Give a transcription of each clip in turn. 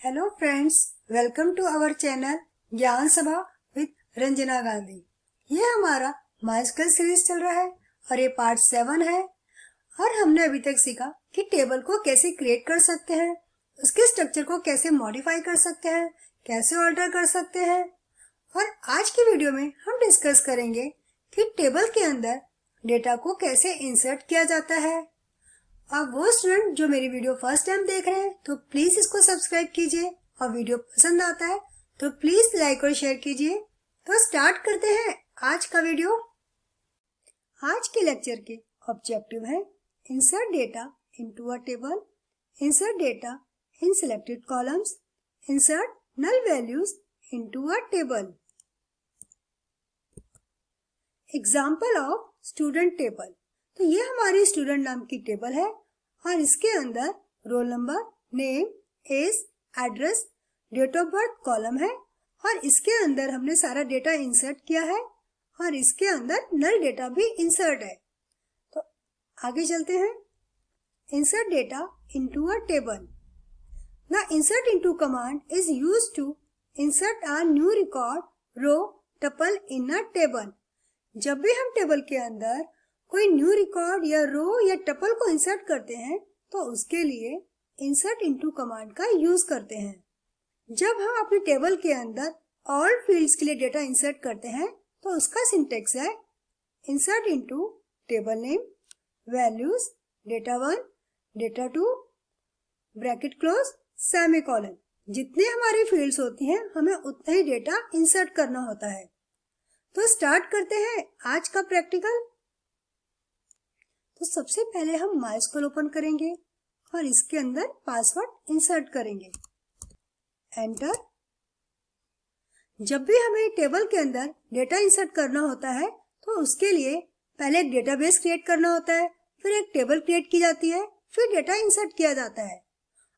Hello friends, welcome to our channel Gyan Sabha with Ranjana Gandhi. ये हमारा MySQL series चल रहा है और ये पार्ट 7 है। और हमने अभी तक सीखा कि टेबल को कैसे क्रिएट कर सकते हैं, उसके स्ट्रक्चर को कैसे मॉडिफाई कर सकते हैं, कैसे ऑल्टर कर सकते हैं। और आज की वीडियो में हम डिस्कस करेंगे कि टेबल के अंदर डेटा को कैसे इंसर्ट किया जाता है। अब वो स्टूडेंट जो मेरी वीडियो फर्स्ट टाइम देख रहे हैं तो प्लीज इसको सब्सक्राइब कीजिए, और वीडियो पसंद आता है तो प्लीज लाइक और शेयर कीजिए। तो स्टार्ट करते हैं आज का वीडियो। आज के लेक्चर के ऑब्जेक्टिव है insert data into a table, insert data in selected columns, insert null values into a table. Example of student table. तो ये हमारी स्टूडेंट नाम की टेबल है और इसके अंदर roll number, name, age, address, date of birth column है और इसके अंदर हमने सारा डेटा इंसर्ट किया है और इसके अंदर नल डेटा भी इंसर्ट है। तो आगे चलते हैं। Insert data into a table. The insert into command is used to insert a new record, row, tuple in a table. जब भी हम टेबल के अंदर कोई न्यू रिकॉर्ड या रो या टपल को इंसर्ट करते हैं तो उसके लिए इंसर्ट इनटू कमांड का यूज करते हैं। जब हम अपनी टेबल के अंदर ऑल फील्ड्स के लिए डेटा इंसर्ट करते हैं तो उसका सिंटेक्स है insert into table name, values, data 1, data 2, bracket close, semicolon. जितने हमारी फील्ड्स होती हैं हमें उतना ही डेटा इंसर्ट करना होता है। तो स्टार्ट करते हैं आज का प्रैक्टिकल। तो सबसे पहले हम माइस्कल ओपन करेंगे और इसके अंदर पासवर्ड इंसर्ट करेंगे। एंटर। जब भी हमें टेबल के अंदर डेटा इंसर्ट करना होता है तो उसके लिए पहले एक डेटाबेस क्रिएट करना होता है, फिर एक टेबल क्रिएट की जाती है, फिर डेटा इंसर्ट किया जाता है।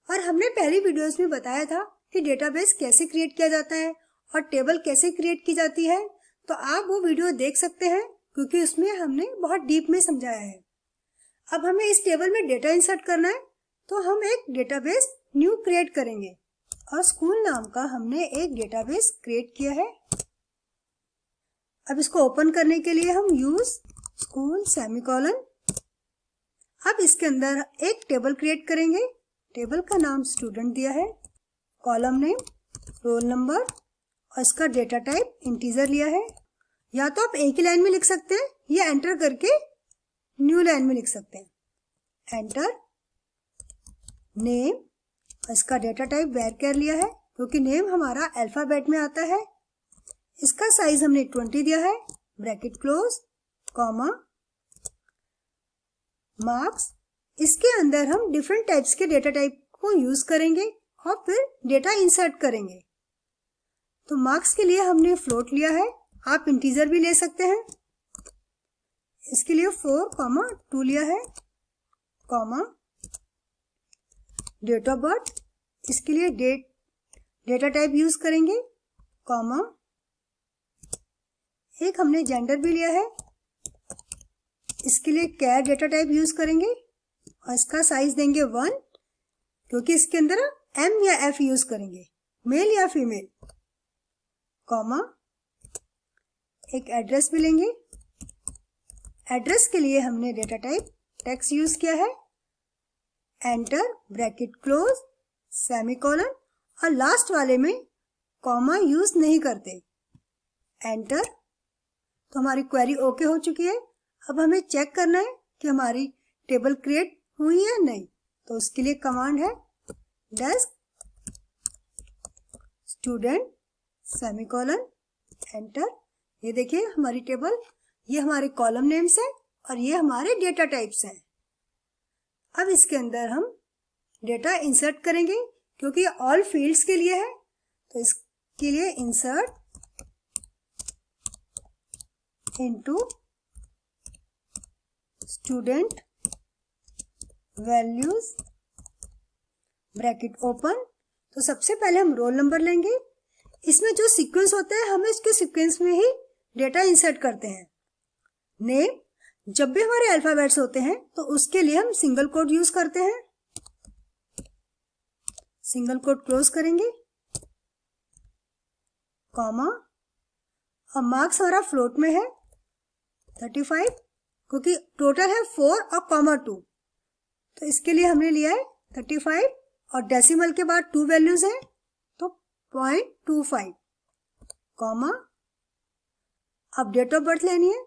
और हमने पहली वीडियोस में बताया था कि डेटाबेस कैसे क्रिएट किया जाता है और टेबल कैसे क्रिएट की जाती है। तो आप वो वीडियो देख सकते हैं क्योंकि उसमें हमने बहुत डीप में समझाया है। अब हमें इस टेबल में डेटा इंसर्ट करना है तो हम एक डेटाबेस न्यू क्रिएट करेंगे और स्कूल नाम का हमने एक डेटाबेस क्रिएट किया है। अब इसको ओपन करने के लिए हम यूज स्कूल सेमीकोलन। अब इसके अंदर एक टेबल क्रिएट करेंगे। टेबल का नाम स्टूडेंट दिया है, कॉलम नेम, रोल नंबर और इसका डेटा टाइप इंटीजर लिया है। या तो आप एक ही लाइन में लिख सकते हैं या एंटर करके न्यू लाइन में लिख सकते हैं। एंटर। नेम, इसका डेटा टाइप varchar लिया है क्योंकि नेम हमारा अल्फाबेट में आता है। इसका साइज हमने 20 दिया है, ब्रैकेट क्लोज, कॉमा, मार्क्स। इसके अंदर हम डिफरेंट टाइप्स के डेटा टाइप को यूज करेंगे और फिर डेटा इंसर्ट करेंगे। तो मार्क्स के लिए हमने फ्लोट लिया है, आप इंटीजर भी ले सकते हैं। इसके लिए 4,2 लिया है, कॉमा, डेट ऑफ बर्थ, इसके लिए डेटा टाइप यूज करेंगे, कॉमा, एक हमने जेंडर भी लिया है, इसके लिए कैर डेटा टाइप यूज करेंगे और इसका साइज देंगे 1 क्योंकि इसके अंदर M या F यूज करेंगे, मेल या फीमेल, कॉमा, एक एड्रेस भी लेंगे। एड्रेस के लिए हमने डेटा टाइप टेक्स्ट यूज किया है। एंटर, ब्रैकेट क्लोज, सेमीकोलन और लास्ट वाले में कॉमा यूज नहीं करते। एंटर। तो हमारी क्वेरी ओके हो चुकी है। अब हमें चेक करना है कि हमारी टेबल क्रिएट हुई या नहीं। तो उसके लिए कमांड है डेस्क स्टूडेंट सेमीकोलन, एंटर। ये देखिए हमारी टेबल, ये हमारे कॉलम नेम्स हैं और ये हमारे डेटा टाइप्स हैं। अब इसके अंदर हम डेटा इंसर्ट करेंगे क्योंकि ऑल फील्ड्स के लिए है। तो इसके लिए insert into student values, bracket open. तो सबसे पहले हम रोल नंबर लेंगे। इसमें जो सीक्वेंस होता है हम इसके सीक्वेंस में ही डेटा इंसर्ट करते हैं। नेम, जब भी हमारे अल्फाबेट्स होते हैं तो उसके लिए हम सिंगल कोड यूज करते हैं। सिंगल कोट क्लोज करेंगे, कॉमा, और मार्क्स हमारा फ्लोट में है 35 क्योंकि टोटल है 4 और कॉमा 2, तो इसके लिए हमने लिया है 35 और डेसिमल के बाद 2 वैल्यूज हैं तो 0.25, कॉमा, अब डेट ऑफ बर्थ लेनी है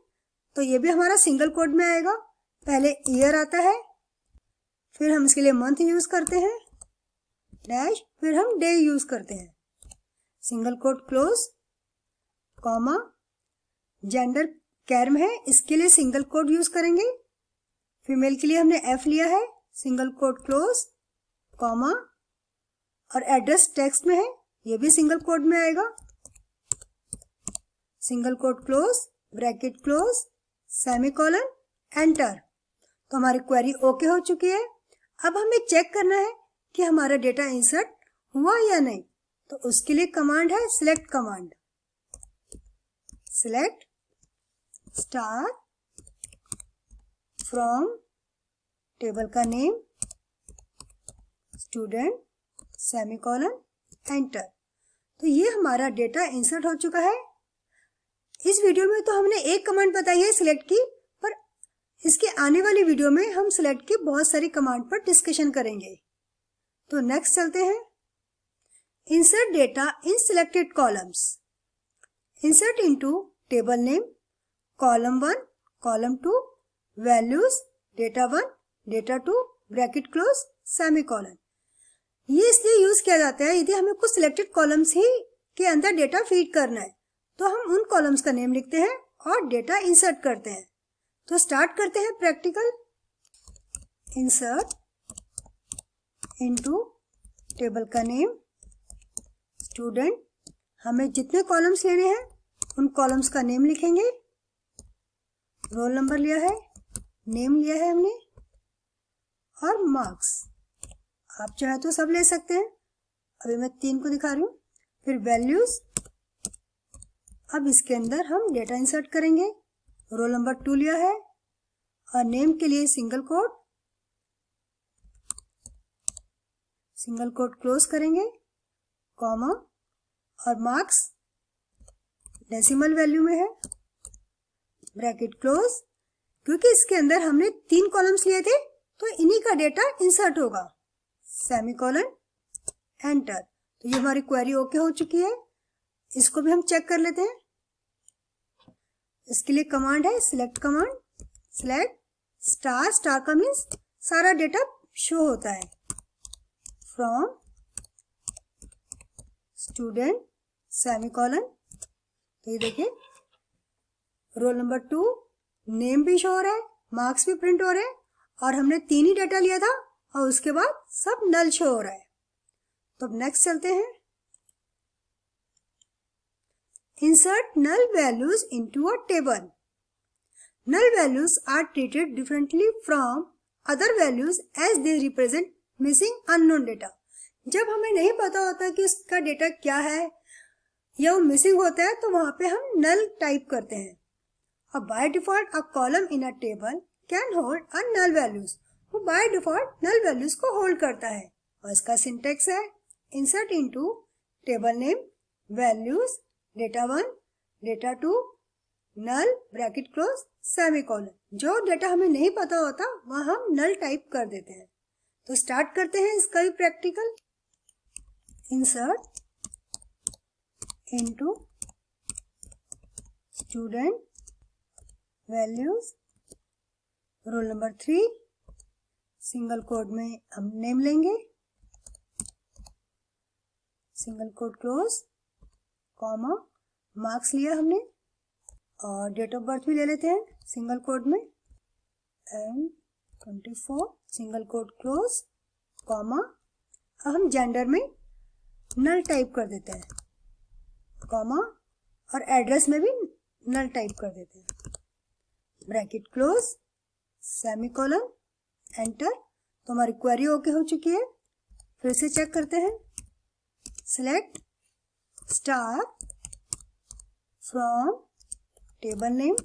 तो ये भी हमारा सिंगल कोड में आएगा। पहले ईयर आता है, फिर हम इसके लिए मंथ यूज करते हैं डैश, फिर हम डे यूज करते हैं, single quote close, comma, gender कैर्म है इसके लिए सिंगल कोट यूज करेंगे, फीमेल के लिए हमने एफ लिया है, सिंगल कोट क्लोज, कॉमा, और एड्रेस टेक्स्ट में है ये भी सिंगल कोट में आएगा, single quote close, bracket close, semicolon, enter. तो हमारी क्वेरी ओके हो चुकी है। अब हमें चेक करना है कि हमारा डेटा इंसर्ट हुआ या नहीं, तो उसके लिए कमांड है select command, select star from table का नेम स्टूडेंट सेमीकोलन एंटर। तो ये हमारा डेटा इंसर्ट हो चुका है। इस वीडियो में तो हमने एक कमांड बताई है सिलेक्ट की, पर इसके आने वाली वीडियो में हम सिलेक्ट की बहुत सारी कमांड पर डिस्कशन करेंगे। तो नेक्स्ट चलते हैं, insert data in selected columns, insert into table name, column 1, column 2, values, data 1, data 2, bracket close, semicolon. ये इसलिए यूज किया जाता है यदि हमें कुछ सिलेक्टेड कॉलम्स ही के अंदर डेटा फीड करना है तो हम उन कॉलम्स का नेम लिखते हैं और डेटा इंसर्ट करते हैं। तो स्टार्ट करते हैं प्रैक्टिकल, इंसर्ट इनटू टेबल का नेम स्टूडेंट, हमें जितने कॉलम्स लेने हैं उन कॉलम्स का नेम लिखेंगे, रोल नंबर लिया है, नेम लिया है हमने, और मार्क्स, आप चाहे तो सब ले सकते हैं, अभी मैं 3 को दिखा रही हूँ। फिर वैल्यूज, अब इसके अंदर हम डेटा इंसर्ट करेंगे, रोल नंबर 2 लिया है, और नेम के लिए सिंगल कोट क्लोज करेंगे, कॉमा, और मार्क्स डेसिमल वैल्यू में है, ब्रैकेट क्लोज, क्योंकि इसके अंदर हमने 3 कॉलम्स लिए थे तो इन्हीं का डेटा इंसर्ट होगा, सेमीकोलन, एंटर। तो ये हमारी क्वेरी ओके हो चुकी है। इसको भी हम चेक कर लेते हैं। इसके लिए कमांड है select command, select star, star का मीन्स सारा डेटा शो होता है, फ्रॉम स्टूडेंट सेमीकोलन। तो ये देखिए रोल नंबर 2, नेम भी शो हो रहा है, मार्क्स भी प्रिंट हो रहे हैं, और हमने 3 ही डेटा लिया था और उसके बाद सब नल शो हो रहा है। तो अब नेक्स्ट चलते हैं, insert null values into a table. Null values are treated differently from other values as they represent missing unknown data. जब हमें नहीं पता होता कि उसका डेटा क्या है या वो मिसिंग होता है तो वहां पे हम null टाइप करते हैं। अब by default a column in a table can hold a null values. वो by default null values को hold करता है और इसका सिंटेक्स है insert into table name values data 1, data 2, नल, ब्रैकेट क्लोज, सेमीकोलन। जो डेटा हमें नहीं पता होता वह हम नल टाइप कर देते हैं। तो स्टार्ट करते हैं इसका भी practical, insert into student, values, roll number 3, single code में हम नेम लेंगे, single code close, comma, marks लिया हमने और डेट ऑफ बर्थ भी ले लेते हैं सिंगल कोड में, and 24, single code close, comma, अब हम जेंडर में नल टाइप कर देते हैं, कॉमा, और एड्रेस में भी नल टाइप कर देते हैं, ब्रैकेट क्लोज, सेमीकोलन, एंटर। तो हमारी क्वेरी ओके हो चुकी है। फिर से चेक करते हैं, select star from table name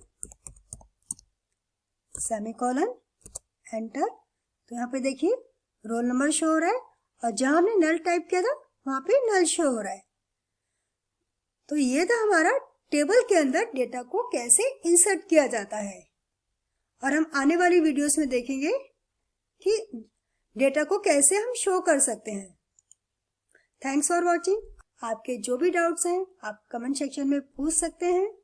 semicolon, enter. तो यहाँ पे देखिए रोल नंबर शो हो रहा है और जहां हमने नल टाइप किया था वहां पे नल शो हो रहा है। तो ये था हमारा टेबल के अंदर डेटा को कैसे इंसर्ट किया जाता है। और हम आने वाली वीडियोस में देखेंगे कि डेटा को कैसे हम शो कर सकते हैं। Thanks for watching. आपके जो भी डाउट्स हैं आप कमेंट सेक्शन में पूछ सकते हैं।